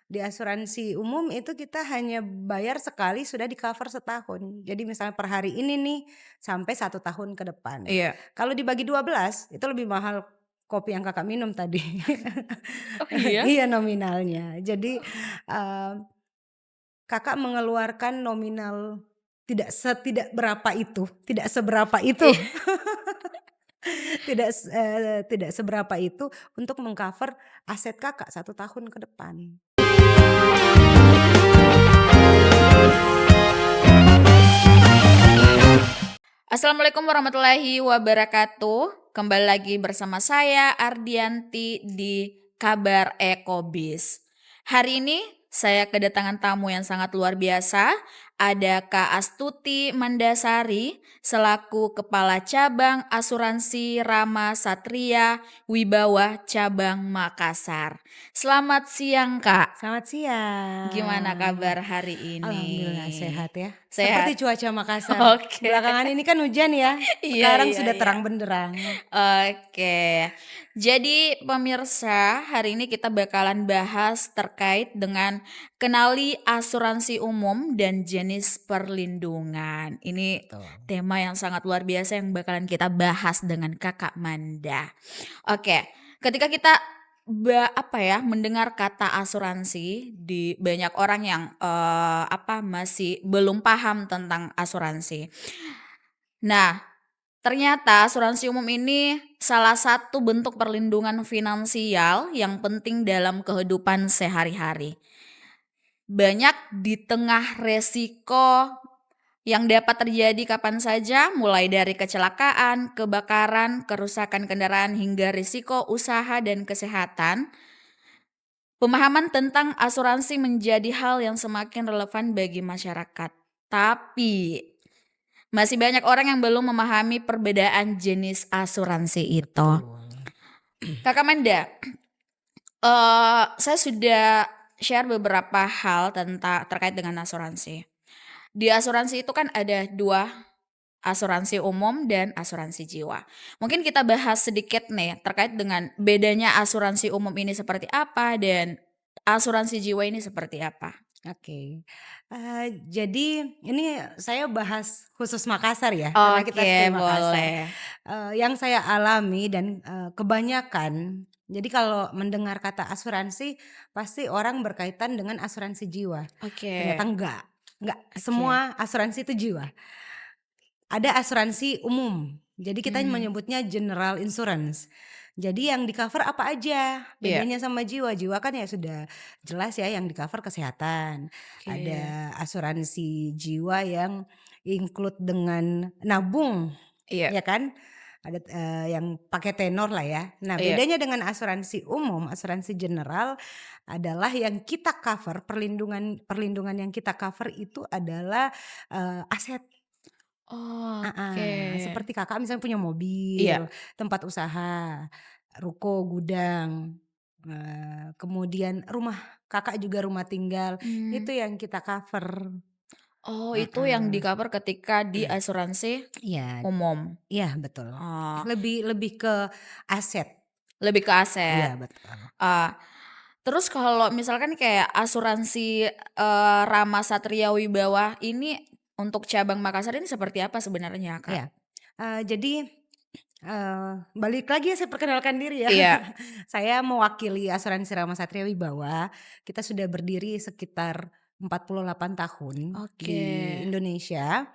Di asuransi umum itu kita hanya bayar sekali sudah di-cover setahun. Jadi misalnya per hari ini nih sampai 1 tahun ke depan. Iya. Kalau dibagi 12 itu lebih mahal kopi yang Kakak minum tadi. Oh iya? Iya nominalnya. Jadi, eee, Kakak mengeluarkan nominal tidak berapa itu, tidak seberapa itu. Iya. Tidak seberapa itu untuk meng-cover aset Kakak 1 tahun ke depan. Assalamualaikum warahmatullahi wabarakatuh. Kembali lagi bersama saya Ardianti di Kabar Ekobis. Hari ini saya kedatangan tamu yang sangat luar biasa. Ada Kak Astuti Mandasari selaku Kepala Cabang Asuransi Rama Satria Wibawa Cabang Makassar. Selamat siang Kak. Selamat Gimana siang. kabar hari ini? Alhamdulillah sehat ya. Sehat? Seperti cuaca Makassar. Oke. Belakangan ini kan hujan ya, Iya sekarang iya sudah iya. terang benderang. Oke. Jadi pemirsa, hari ini kita bakalan bahas terkait dengan kenali asuransi umum dan jenis perlindungan. Ini Betul. tema yang sangat luar biasa yang bakalan kita bahas dengan Kakak Manda. Oke, ketika kita mendengar kata asuransi di banyak orang yang masih belum paham tentang asuransi. Nah, ternyata asuransi umum ini salah satu bentuk perlindungan finansial yang penting dalam kehidupan sehari-hari. Banyak di tengah resiko yang dapat terjadi kapan saja, mulai dari kecelakaan, kebakaran, kerusakan kendaraan, hingga risiko usaha dan kesehatan. Pemahaman tentang asuransi menjadi hal yang semakin relevan bagi masyarakat. Tapi masih banyak orang yang belum memahami perbedaan jenis asuransi itu. Betul. Kakak Manda, saya sudah share beberapa hal terkait dengan asuransi. Di asuransi itu kan ada 2, asuransi umum dan asuransi jiwa. Mungkin kita bahas sedikit nih terkait dengan bedanya asuransi umum ini seperti apa dan asuransi jiwa ini seperti apa? Oke. Jadi ini saya bahas khusus Makassar ya, karena kita Oke, stay Makassar. boleh. Yang saya alami dan, kebanyakan jadi kalau mendengar kata asuransi, pasti orang berkaitan dengan asuransi jiwa. Ternyata Oke enggak oke. semua asuransi itu jiwa. Ada asuransi umum, jadi kita Mmm, menyebutnya general insurance. Jadi yang di-cover apa aja, iya. bedanya sama jiwa. Jiwa kan ya sudah jelas ya yang di-cover kesehatan. Oke. Ada asuransi jiwa yang include dengan nabung, Iya ya kan? Ada, yang pakai tenor lah ya. Nah iya. bedanya dengan asuransi umum, asuransi general adalah yang kita cover, perlindungan perlindungan yang kita cover itu adalah, aset. Heeh, Oke. seperti Kakak misalnya punya Iya. mobil, tempat usaha, ruko, gudang, kemudian rumah Kakak juga rumah tinggal, Mmm. itu yang kita cover. Oh, itu yang Heeh. di-cover ketika di asuransi Iya umum? iya betul. Oh, Lebih ke aset. lebih ke aset. Iya betul. Eee, terus kalau misalkan kayak asuransi, Rama Satria Wibawa ini untuk cabang Makassar ini seperti apa sebenarnya, Kak? Iya, jadi, balik lagi ya saya perkenalkan diri ya. Iya. Saya mewakili asuransi Rama Satria Wibawa, kita sudah berdiri sekitar 48 tahun Oke. di Indonesia,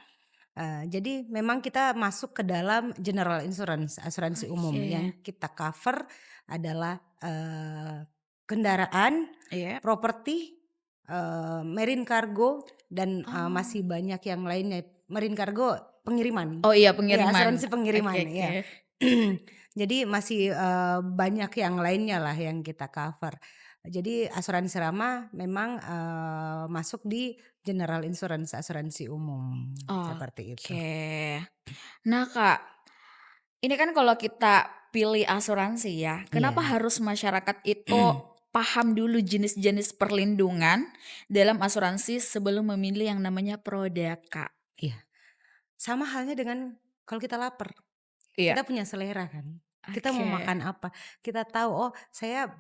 jadi memang kita masuk ke dalam general insurance, asuransi umum. Oke. Yang kita cover adalah, kendaraan, Iya. properti, marine cargo, dan, masih Oh. banyak yang lainnya. Marine cargo pengiriman, Oh iya ya pengiriman. asuransi Oke pengiriman, oke. ya. Jadi masih, banyak yang lainnya lah yang kita cover. Jadi asuransi Rama memang, masuk di general insurance, asuransi umum, seperti itu. Oke. Nah, Kak, ini kan kalau kita pilih asuransi ya, kenapa Iya. harus masyarakat itu paham dulu jenis-jenis perlindungan dalam asuransi sebelum memilih yang namanya produk, Kak? Iya, sama halnya dengan kalau kita lapar, Iya. kita punya selera kan. Kita mau Oke, makan apa, kita tahu, oh saya,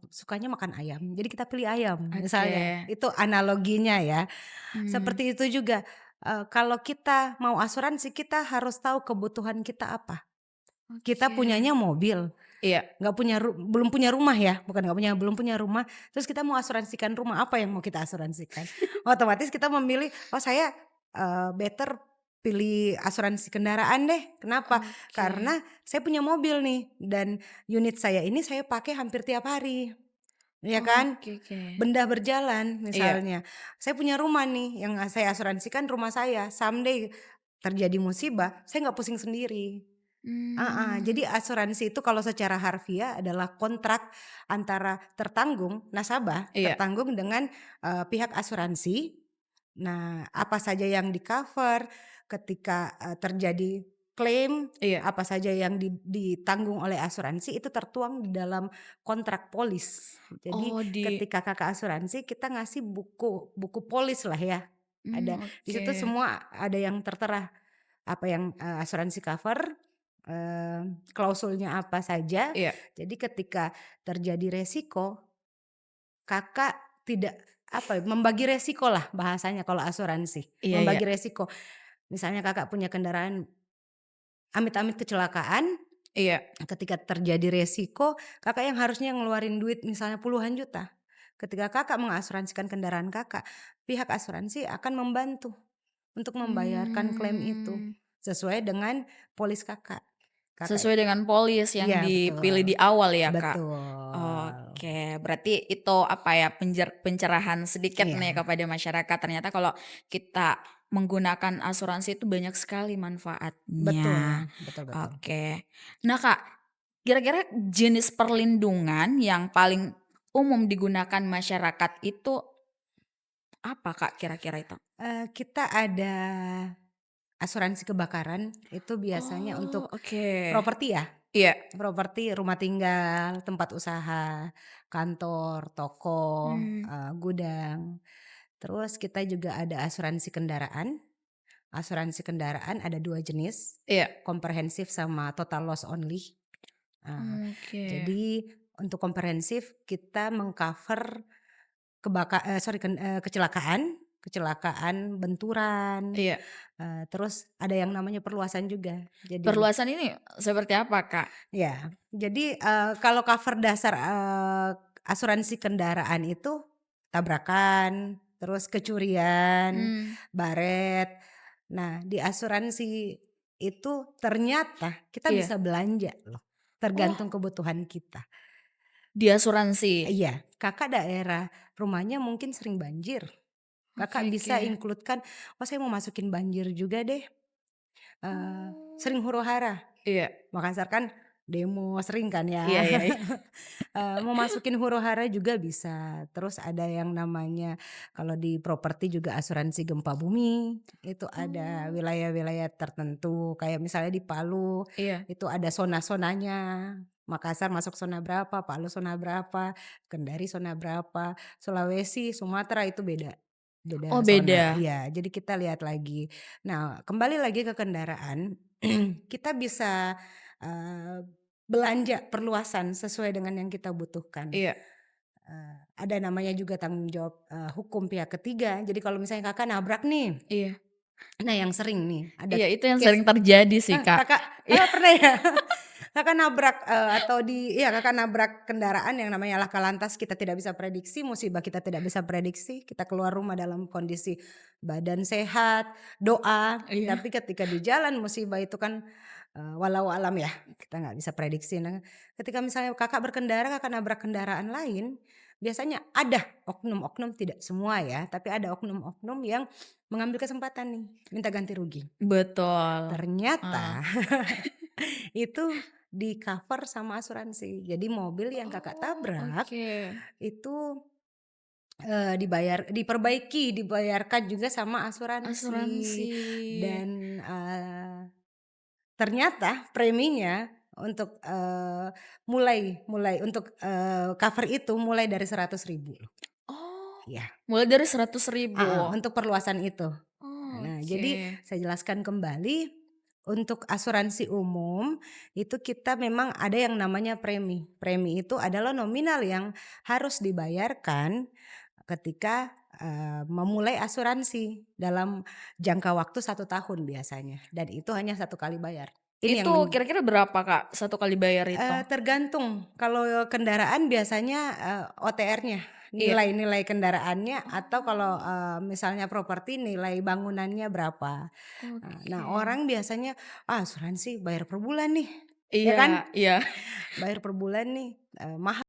sukanya makan ayam, jadi kita pilih ayam oke. misalnya, itu analoginya ya. Mmm, Seperti itu juga, kalau kita mau asuransi kita harus tahu kebutuhan kita apa. Kita oke. punyanya mobil, Iya. belum punya rumah ya, bukan nggak punya, belum punya rumah, terus kita mau asuransikan rumah, apa yang mau kita asuransikan? Otomatis kita memilih, oh saya, better pilih asuransi kendaraan deh. Kenapa? Oke. Karena saya punya mobil nih dan unit saya ini saya pakai hampir tiap hari, ya kan? Oke oke. Benda berjalan Iya. misalnya, saya punya rumah nih yang saya asuransikan rumah saya, someday terjadi musibah, saya nggak pusing sendiri. Heeh, Mmm, jadi asuransi itu kalau secara harfiah adalah kontrak antara tertanggung, nasabah iya tertanggung dengan, pihak asuransi. Nah, apa saja yang di-cover ketika, terjadi klaim, iya. apa saja yang ditanggung oleh asuransi itu tertuang di dalam kontrak polis. Jadi Oh di ketika Kakak asuransi kita ngasih buku buku polis lah ya, ada di oke. situ semua ada yang tertera, apa yang, asuransi cover, klausulnya apa saja. Iya Jadi ketika terjadi resiko, Kakak tidak apa ya, membagi resiko lah bahasanya kalau asuransi, iya iya. membagi resiko. Misalnya Kakak punya kendaraan, amit-amit kecelakaan, Iya. ketika terjadi resiko, Kakak yang harusnya ngeluarin duit misalnya puluhan juta. Ketika Kakak mengasuransikan kendaraan Kakak, pihak asuransi akan membantu untuk membayarkan klaim itu, Mmm, sesuai dengan polis Kakak. Kakak sesuai dengan polis yang iya dipilih betul, di awal ya, Kak? betul. Oke, berarti itu apa ya, pencerahan sedikit nih Iya, kepada masyarakat, ternyata kalau kita menggunakan asuransi itu banyak sekali manfaatnya. betul, betul betul. Oke. Nah, Kak, kira-kira jenis perlindungan yang paling umum digunakan masyarakat itu apa, Kak, kira-kira itu? Kita ada asuransi kebakaran, itu biasanya Oh, untuk oke. properti ya, Iya. properti rumah tinggal, tempat usaha, kantor, toko, Mmm, gudang. Terus kita juga ada asuransi kendaraan ada 2 jenis, iya. komprehensif sama total loss only. Oke. Jadi untuk komprehensif kita meng-cover kecelakaan, kecelakaan, benturan, Iya. terus ada yang namanya perluasan juga. Jadi Perluasan ini seperti apa, Kak? ya, jadi, kalau cover dasar, asuransi kendaraan itu tabrakan, terus kecurian, Mmm. baret. Nah, di asuransi itu ternyata kita Iya. bisa belanja loh, tergantung Oh, kebutuhan kita. di asuransi? Iya, Kakak daerah rumahnya mungkin sering banjir, Oke Kakak oke. bisa include-kan, "Oh saya mau masukin banjir juga deh," Oh. sering huru-hara, Iya. Makassar kan demo sering kan Iya ya, iya iya. mau masukin huru-hara juga bisa. Terus ada yang namanya kalau di properti juga asuransi gempa bumi, itu ada Oh. wilayah-wilayah tertentu kayak misalnya di Palu, Iya. itu ada zona-zonanya, Makassar masuk zona berapa, Palu zona berapa, Kendari zona berapa, Sulawesi, Sumatera itu beda, Oh, beda zona. beda? Iya, jadi kita lihat lagi. Nah, kembali lagi ke kendaraan, kita bisa, eee, belanja perluasan sesuai dengan yang kita butuhkan. Iya. Ada namanya juga tanggung jawab, hukum pihak ketiga. Jadi kalau misalnya Kakak nabrak nih, Iya. nah yang sering nih ada Iya, itu yang case, sering terjadi sih, Kak. Kakak, Iya. pernah ya? Kakak nabrak, atau iya Kakak nabrak kendaraan yang namanya laka lantas kita tidak bisa prediksi, musibah kita tidak bisa prediksi, kita keluar rumah dalam kondisi badan sehat, doa, Iya. tapi ketika di jalan musibah itu kan, walau alam ya, kita nggak bisa prediksi. Nah, ketika misalnya Kakak berkendara, Kakak nabrak kendaraan lain, biasanya ada oknum-oknum, tidak semua ya, tapi ada oknum-oknum yang mengambil kesempatan nih, minta ganti rugi. Betul. Heeh. Ternyata itu di-cover sama asuransi. Jadi mobil yang Kakak Oh, tabrak oke. itu, dibayarkan juga sama asuransi. Asuransi. Dan, ternyata preminya untuk, mulai mulai untuk, cover itu mulai dari 100.000 loh. Oh, Iya, mulai dari 100.000. untuk perluasan itu. Nah, Oke. jadi saya jelaskan kembali, untuk asuransi umum itu kita memang ada yang namanya premi. Premi itu adalah nominal yang harus dibayarkan ketika, memulai asuransi dalam jangka waktu 1 tahun biasanya dan itu hanya 1 kali bayar. Ini yang Itu kira-kira berapa Kak, 1 kali bayar itu? tergantung kalau kendaraan biasanya, OTR-nya, Iya. nilai-nilai kendaraannya atau kalau, Oh, misalnya properti nilai bangunannya berapa. Nah oke. orang biasanya, asuransi bayar per bulan nih, ya Iya kan? iya. Bayar per bulan nih, mahal.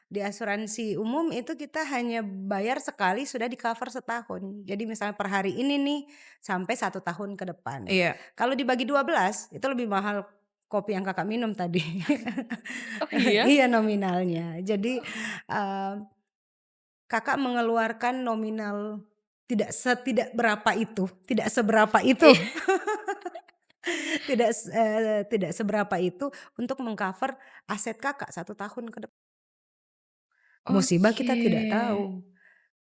Di asuransi umum itu kita hanya bayar sekali sudah di-cover setahun. Jadi misalnya per hari ini nih sampai 1 tahun ke depan. Iya. Kalau dibagi 12 itu lebih mahal kopi yang Kakak minum tadi. Oh iya? Iya nominalnya. Jadi, eee, Kakak mengeluarkan nominal tidak berapa itu, tidak seberapa itu, Iya. tidak seberapa itu untuk meng-cover aset Kakak 1 tahun ke depan. Musibah Oke. kita tidak tahu.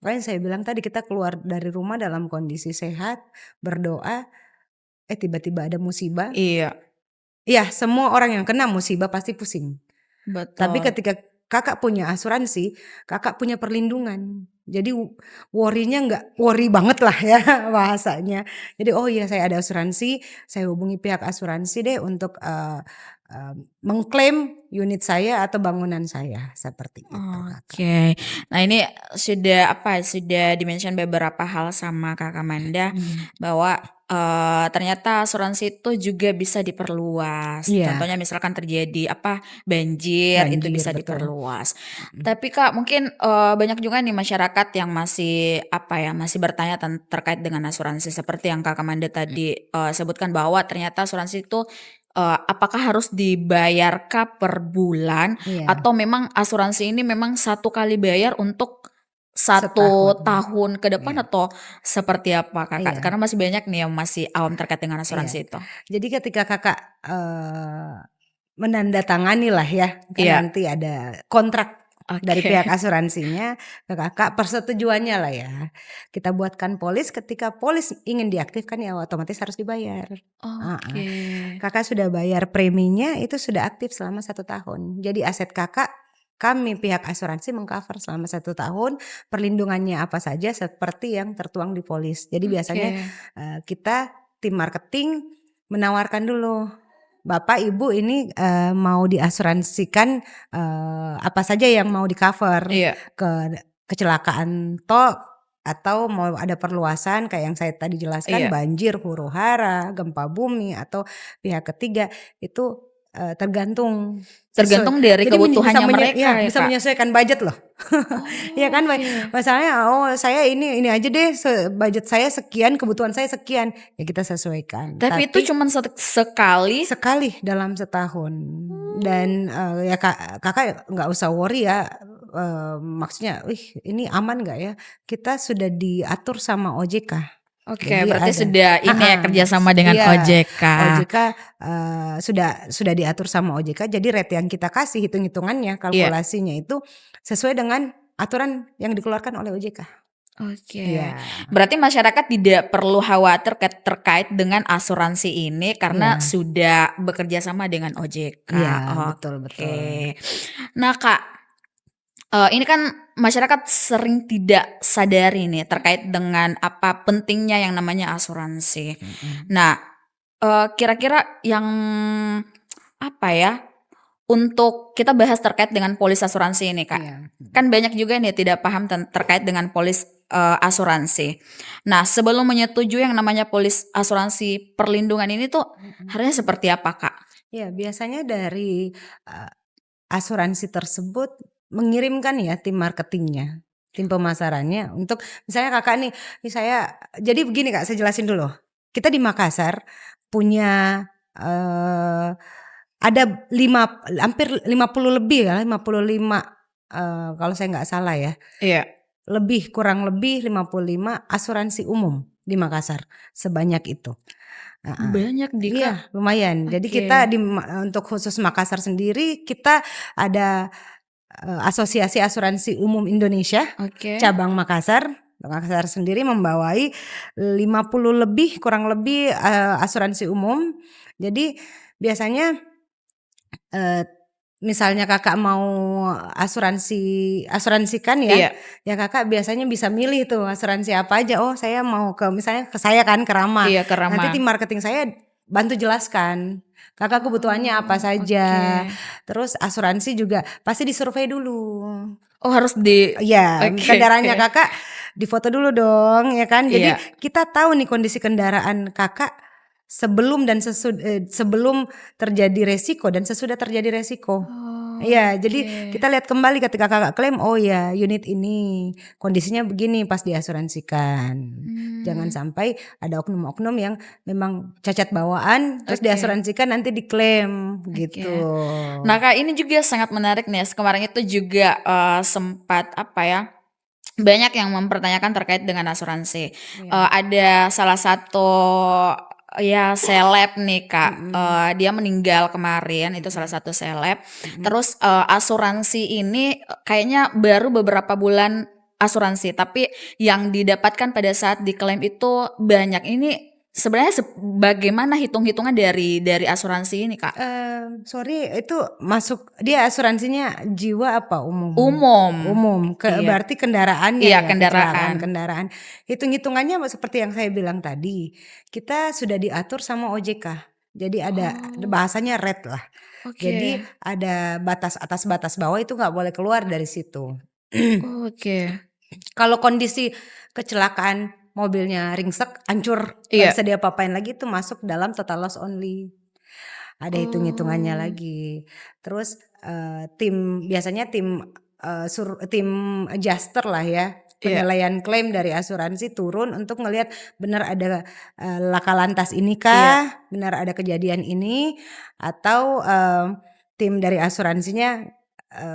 Makanya saya bilang tadi kita keluar dari rumah dalam kondisi sehat, berdoa, tiba-tiba ada musibah. Iya, Iya semua orang yang kena musibah pasti pusing. Tapi betul. ketika Kakak punya asuransi, Kakak punya perlindungan. Jadi worry-nya nggak worry banget lah ya bahasanya. Jadi oh iya saya ada asuransi, saya hubungi pihak asuransi deh untuk, mengklaim unit saya atau bangunan saya, seperti itu Kakak. Oke. Nah ini sudah apa, sudah di-mention beberapa hal sama Kakak Manda Mhm. bahwa, ternyata asuransi itu juga bisa diperluas. Iya, Contohnya misalkan terjadi apa, banjir itu banjir bisa betul. diperluas. Mhm. Tapi Kak mungkin, banyak juga nih masyarakat yang masih apa ya, masih bertanya terkait dengan asuransi seperti yang Kakak Manda tadi, sebutkan bahwa ternyata asuransi itu, apakah harus dibayarkah per bulan Iya, atau memang asuransi ini memang 1 kali bayar untuk setahun. 1 tahun ke depan Iya, atau seperti apa Kakak? iya, Karena masih banyak nih yang masih awam terkait dengan iya. asuransi itu. Jadi ketika Kakak, menandatangani lah ya, kan Iya, nanti ada kontrak dari oke. pihak asuransinya ke Kakak, persetujuannya lah ya. Kita buatkan polis, ketika polis ingin diaktifkan ya otomatis harus dibayar. Heeh. Oke. Kakak sudah bayar preminya itu sudah aktif selama 1 tahun. Jadi aset Kakak, kami pihak asuransi meng-cover selama 1 tahun, perlindungannya apa saja seperti yang tertuang di polis. Jadi biasanya, Oke. kita tim marketing menawarkan dulu, "Bapak, Ibu ini, mau diasuransikan, apa saja yang mau di-cover, Iya ke kecelakaan toh atau mau ada perluasan kayak yang saya tadi jelaskan iya. banjir, huru-hara, gempa bumi, atau pihak ketiga itu, tergantung sesuai Tergantung dari jadi bisa kebutuhannya mereka ya, bisa Kak? menyesuaikan budget loh. Iya kan Oke. masalahnya, "Oh saya ini aja deh budget saya sekian, kebutuhan saya sekian." Ya kita sesuaikan. Tapi itu Tapi cuman sekali? sekali dalam setahun Mmm, dan, ya Kakak nggak usah worry ya, maksudnya, "Wih ini aman nggak ya?" Kita sudah diatur sama OJK. oke Jadi berarti ada sudah ini ya kerjasama dengan iya OJK. OJK, sudah diatur sama OJK jadi rate yang kita kasih hitung-hitungannya, Iya, kalkulasinya itu sesuai dengan aturan yang dikeluarkan oleh OJK. oke. Iya, Berarti masyarakat tidak perlu khawatir terkait dengan asuransi ini karena iya, sudah bekerja sama dengan OJK. iya, betul betul. Oke. Nah, Kak, ini kan masyarakat sering tidak sadari nih terkait dengan apa pentingnya yang namanya asuransi. Mhm, Nah, kira-kira yang apa ya, untuk kita bahas terkait dengan polis asuransi ini, Kak. iya, mhm, Kan banyak juga nih tidak paham terkait dengan polis, asuransi. Nah, sebelum menyetujui yang namanya polis asuransi perlindungan ini tuh mhm. harusnya seperti apa, Kak? Iya biasanya dari, eee, asuransi tersebut mengirimkan ya tim marketingnya, tim pemasarannya untuk misalnya Kakak nih saya jadi begini Kak saya jelasin dulu. Kita di Makassar punya, eee, ada hampir 50 lebih ya, 55, kalau saya nggak salah ya. Iya. Kurang lebih 55 asuransi umum di Makassar, sebanyak itu. Heeh. Banyak di Kak. Iya lumayan. Jadi Oke. kita untuk khusus Makassar sendiri kita ada, Asosiasi Asuransi Umum Indonesia Oke. cabang Makassar, Makassar sendiri membawai 50 lebih kurang lebih, asuransi umum. Jadi biasanya, eee, misalnya Kakak mau asuransikan ya, Iya, ya Kakak biasanya bisa milih tuh asuransi apa aja, oh saya mau ke misalnya ke saya kan, ke Rama, iya, ke nanti Rama. tim marketing saya bantu jelaskan, Kakak kebutuhannya apa Oh, saja, oke. terus asuransi juga pasti disurvei dulu. Oh, harus di Iya, oke, oke. kendaraannya Kakak difoto dulu dong, ya kan. Jadi Iya. kita tahu nih kondisi kendaraan Kakak sebelum terjadi resiko dan sesudah terjadi resiko. Iya, jadi Oke. kita lihat kembali ketika Kakak klaim, oh ya unit ini kondisinya begini pas diasuransikan. Jangan Mmm, sampai ada oknum-oknum yang memang cacat bawaan terus oke, diasuransikan nanti diklaim oke. gitu. Nah, Kak, ini juga sangat menarik nih, kemarin itu juga, sempat apa ya, banyak yang mempertanyakan terkait dengan asuransi. Iya. Ada salah satu, ya seleb nih, Kak, Mhm, dia meninggal kemarin, itu salah mhm, satu seleb. mhm. Terus, asuransi ini, kayaknya baru beberapa bulan asuransi, tapi yang didapatkan pada saat diklaim itu banyak. Ini sebenarnya bagaimana hitung-hitungan dari asuransi ini, Kak? Sorry itu masuk dia asuransinya jiwa apa umum? Umum. Umum, Iya, berarti kendaraannya iya, ya, kendaraan. kecelakaan kendaraan. Hitung-hitungannya seperti yang saya bilang tadi, kita sudah diatur sama OJK. Jadi ada Oh, bahasanya red lah. Jadi oke. ada batas atas, batas bawah itu nggak boleh keluar dari situ. Oke. Kalau kondisi kecelakaan mobilnya ringsek, hancur, nggak Iya. bisa diapa-apain lagi itu masuk dalam total loss only. Ada hitung-hitungannya Oh, lagi. Terus, biasanya tim adjuster lah ya, iya, penilaian klaim dari asuransi turun untuk ngelihat benar ada, laka lantas ini iya, kah, benar ada kejadian ini, atau, tim dari asuransinya,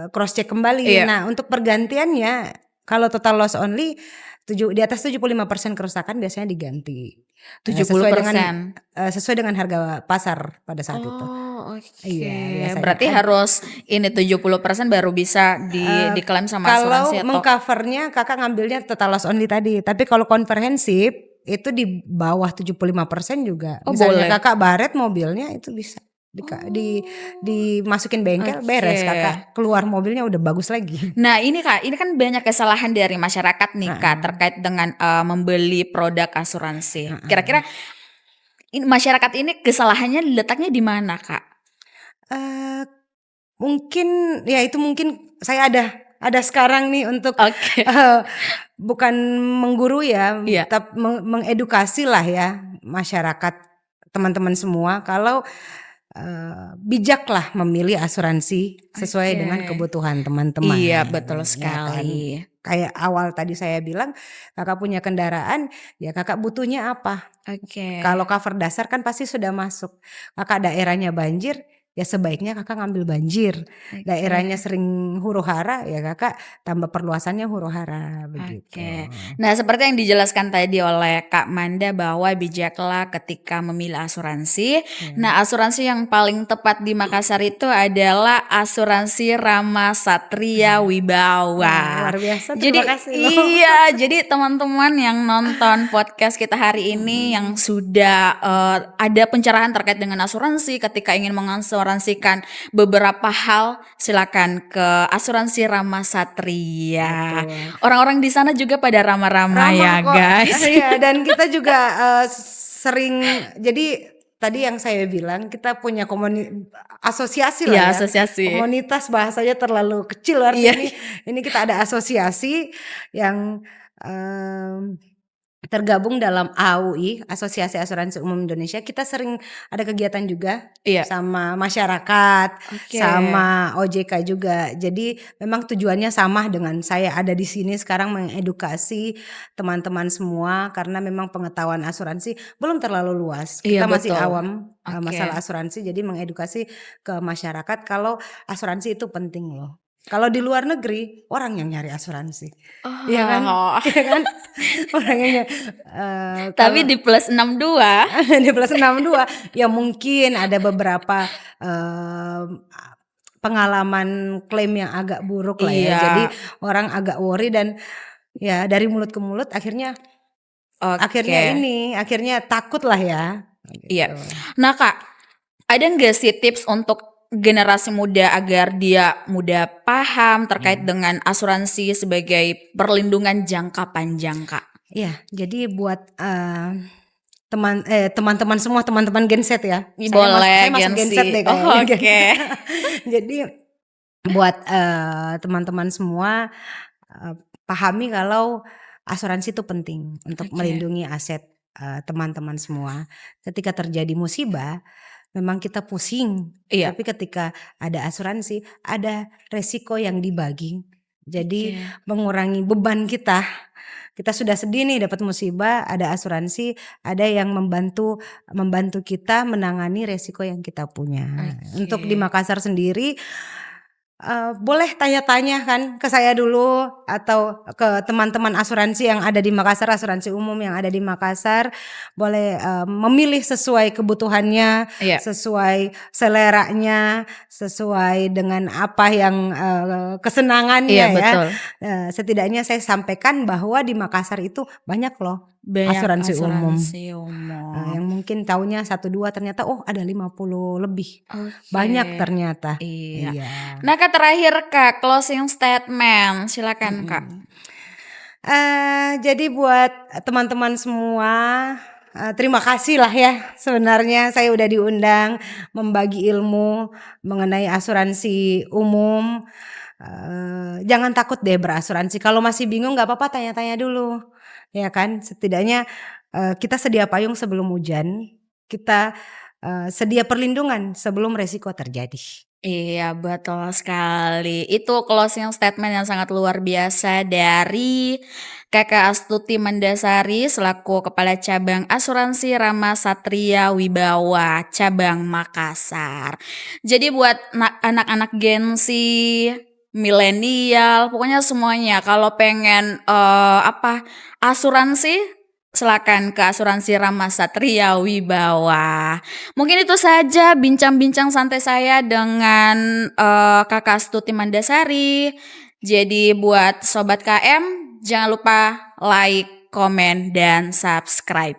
cross check kembali. iya, Nah untuk pergantiannya, kalau total loss only di atas 75% kerusakan biasanya diganti, eee, sesuai dengan 70%. sesuai dengan harga pasar pada saat itu. Oh, oke. Iya, biasanya Berarti harus ini 70% baru bisa eee, diklaim sama asuransi kalau atau meng-cover-nya Kakak ngambilnya total loss only tadi, tapi kalau komprehensif itu di bawah 75% juga. oh Misalnya boleh? Kakak baret mobilnya itu bisa Oh, dimasukin bengkel beres oke. Kakak keluar mobilnya udah bagus lagi. Nah ini Kak, ini kan banyak kesalahan dari masyarakat nih Kak, Heeh, terkait dengan, membeli produk asuransi. Kira-kira heeh. masyarakat ini kesalahannya letaknya di mana Kak? Eee, mungkin ya itu mungkin saya ada sekarang nih untuk, Oke. eee, bukan menggurui ya, Iya. mengedukasi lah ya masyarakat, teman-teman semua kalau, bijaklah memilih asuransi sesuai Oke. dengan kebutuhan Iya, teman-teman, betul ya sekali. kan. Kayak awal tadi saya bilang, Kakak punya kendaraan, ya Kakak butuhnya apa? Oke. Kalau cover dasar kan pasti sudah masuk. Kakak daerahnya banjir, ya sebaiknya Kakak ngambil banjir. Oke. Daerahnya sering huru-hara, ya Kakak tambah perluasannya huru-hara, begitu. Oke. Nah, seperti yang dijelaskan tadi oleh Kak Manda bahwa bijaklah ketika memilih asuransi. Ya. Nah, asuransi yang paling tepat di Makassar itu adalah asuransi Rama Satria Wah, Wibawa. luar biasa, terima Jadi kasih loh. iya, jadi teman-teman yang nonton podcast kita hari ini yang Mhm. sudah ada pencerahan terkait dengan asuransi ketika ingin mengasuransikan beberapa hal, silakan ke asuransi Rama Satria. Betul. Orang-orang di sana juga pada ramah-ramah Ramah ya kok, guys. iya dan kita juga, sering jadi tadi yang saya bilang kita punya asosiasi lah Iya ya, asosiasi. komunitas bahasanya terlalu kecil berarti Iya. ini kita ada asosiasi yang, mmm tergabung dalam AUI, Asosiasi Asuransi Umum Indonesia, kita sering ada kegiatan juga Iya. sama masyarakat, Oke. sama OJK juga. Jadi memang tujuannya sama dengan saya ada di sini sekarang mengedukasi teman-teman semua karena memang pengetahuan asuransi belum terlalu luas. Iya Kita masih betul. awam, Oke. masalah asuransi jadi mengedukasi ke masyarakat kalau asuransi itu penting loh. Kalau di luar negeri orang yang nyari asuransi, iya kan? Oh. Iya kan? Orangnya Tapi kalau di +62. di plus 62 ya mungkin ada beberapa, mmm, pengalaman klaim yang agak buruk lah ya. Iya. Jadi orang agak worry dan Ya dari mulut ke mulut akhirnya Oke, akhirnya takutlah ya, iya. gitu. Nah Kak, ada nggak sih tips untuk generasi muda agar dia mudah paham terkait Mhm. dengan asuransi sebagai perlindungan jangka panjang, Kak? Iya, jadi buat, teman-teman semua, teman-teman Gen Z ya, Boleh saya masuk Gen Gen Z. Z deh Oh, kayaknya Gen oke. jadi buat, teman-teman semua, eee, pahami kalau asuransi itu penting untuk Oke. melindungi aset, teman-teman semua. Ketika terjadi musibah, memang kita pusing, Iya. tapi ketika ada asuransi, ada resiko yang dibagi. Jadi Oke. mengurangi beban kita. Kita sudah sedih nih dapat musibah, ada asuransi, ada yang membantu membantu kita menangani resiko yang kita punya. Untuk di Oke. Makassar sendiri, boleh tanya-tanya kan ke saya dulu atau ke teman-teman asuransi yang ada di Makassar, asuransi umum yang ada di Makassar, boleh, memilih sesuai kebutuhannya, Iya. sesuai seleranya, sesuai dengan apa yang, Iya, kesenangannya ya. betul. Setidaknya saya sampaikan bahwa di Makassar itu banyak loh Banyak asuransi umum, asuransi umum. yang mungkin taunya satu 2 ternyata, oh ada 50 lebih, banyak Oke. ternyata. Iya. Iya. Nah, Kak, terakhir, Kak, closing statement, silakan, Kak. Mhm. Jadi buat teman-teman semua, terima kasih lah ya sebenarnya saya udah diundang membagi ilmu mengenai asuransi umum. Jangan takut deh berasuransi, kalau masih bingung nggak apa-apa tanya-tanya dulu, ya kan. Setidaknya, kita sedia payung sebelum hujan, kita, sedia perlindungan sebelum resiko terjadi. Iya, betul sekali. Itu closing statement yang sangat luar biasa dari Kakak Astuti Mandasari selaku Kepala Cabang Asuransi Rama Satria Wibawa Cabang Makassar. Jadi buat anak-anak Gen Z, milenial, pokoknya semuanya kalau pengen asuransi, silakan ke Asuransi Rama Satria Wibawa. Mungkin itu saja bincang-bincang santai saya dengan, Kakak Astuti Mandasari. Jadi buat sobat KM, jangan lupa like, komen, dan subscribe.